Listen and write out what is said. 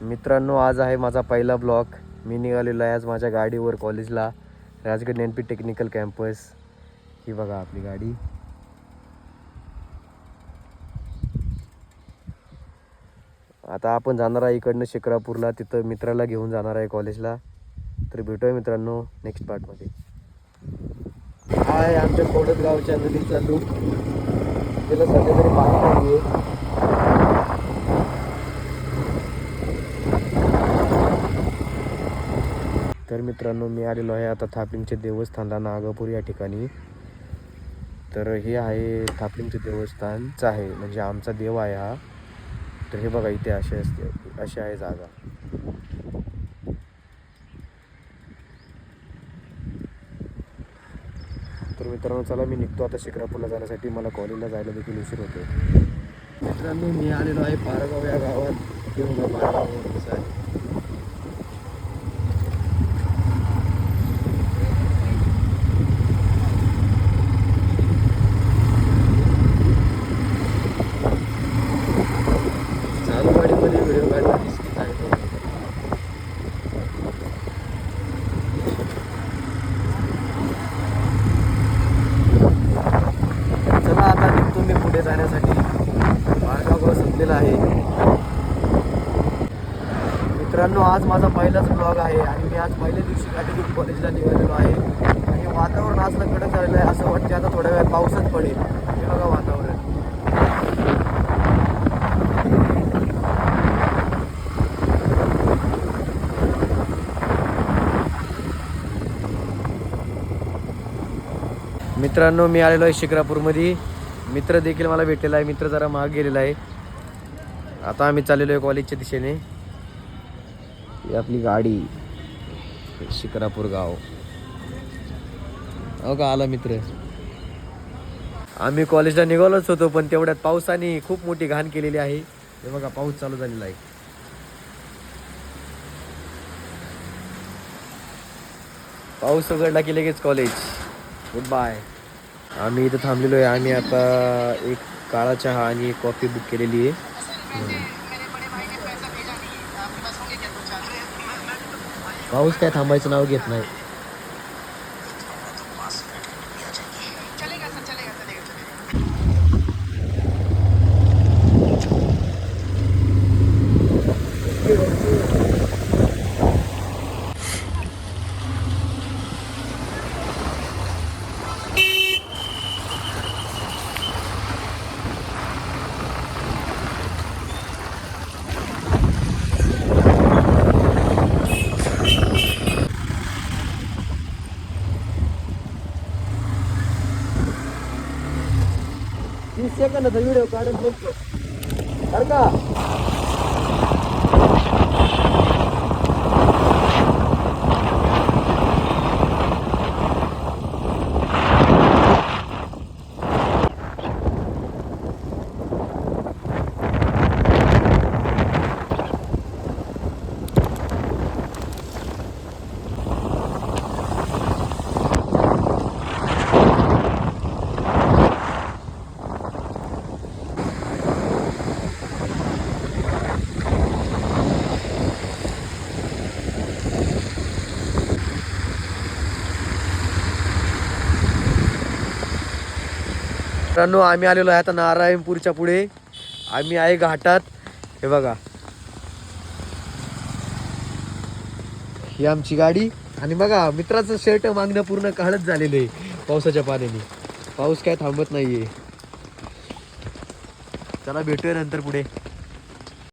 मित्रांनो, आज आहे माझा पहिला ब्लॉग. मी निघालेलो आहे आज माझ्या गाडीवर कॉलेजला, राजगड NP टेक्निकल कॅम्पस. ही बघा आपली गाडी. आता आपण जाणार आहे इकडनं शिक्रापूरला, तिथं मित्राला घेऊन जाणार आहे कॉलेजला. तर भेटूया मित्रांनो नेक्स्ट पार्टमध्ये. आहे आमच्या कोडत गावच्या नदीचा लूक. तिला सध्या तरी पाणी नाही आहे. तर मित्रांनो, मी आलेलो आहे आता थापलिंगचे देवस्थानला, नागापूर या ठिकाणी. तर हे आहे थापलिंगचे देवस्थानच आहे, म्हणजे आमचा देव आहे हा. तर हे बघा इथे अशी आहे जागा. तर मित्रांनो चला, मी निघतो आता शिक्रापूरला जाण्यासाठी. मला कॉलेजला जायला देखील उशीर होतो. मित्रांनो, मी आलेलो आहे पारगाव या गावात. हे बघा पारगाव कसं आहे. व्हिडिओ काढला रिस्कीच आहे तो. चला आता निघतो मी पुढे जाण्यासाठी. मार्गावर संपलेला आहे. मित्रांनो, आज माझा पहिलाच ब्लॉग आहे आणि मी आज पहिल्या दिवशी गाडी घेऊन कॉलेजला निघालेलो आहे. आणि वातावरण आज कडक झालेलं आहे. असं वाटतं आता थोड्या वेळात पाऊसच पडेल. हे बघा वातावरण. मित्रांनो, मी आलेलो आहे शिक्रापूरमध्ये. मित्र देखील मला भेटलेला आहे. मित्र जरा मागे गेलेला आहे. आता आम्ही चाललेलो आहे कॉलेजच्या दिशेने. ही आपली गाडी, शिक्रापूर गाव. हो का, आला मित्र. आम्ही कॉलेजला निघालोच होतो, पण तेवढ्यात पावसाने खूप मोठी घाण केलेली आहे. हे बघा पाऊस चालू झालेला आहे. पाऊस उघडला की लगेच कॉलेज. Good bye. आम्ही इथं थांबलेलो आहे. आम्ही आता एक काळा चहा आणि एक कॉफी बुक केलेली आहे. पाऊस काय थांबायचं नाव घेत नाही. सेकंदाचा व्हिडिओ काढून बघतो बरं का. मित्रांनो, आम्ही आलेलो आहे आता नारायणपूरच्या पुढे. आम्ही आहे घाटात. हे बघा, ही आमची गाडी. आणि बघा मित्राचं शर्ट मागणं पूर्ण काळच झालेलं आहे पावसाच्या पाण्याने. पाऊस काय थांबत नाहीये. चला भेटूया नंतर पुढे.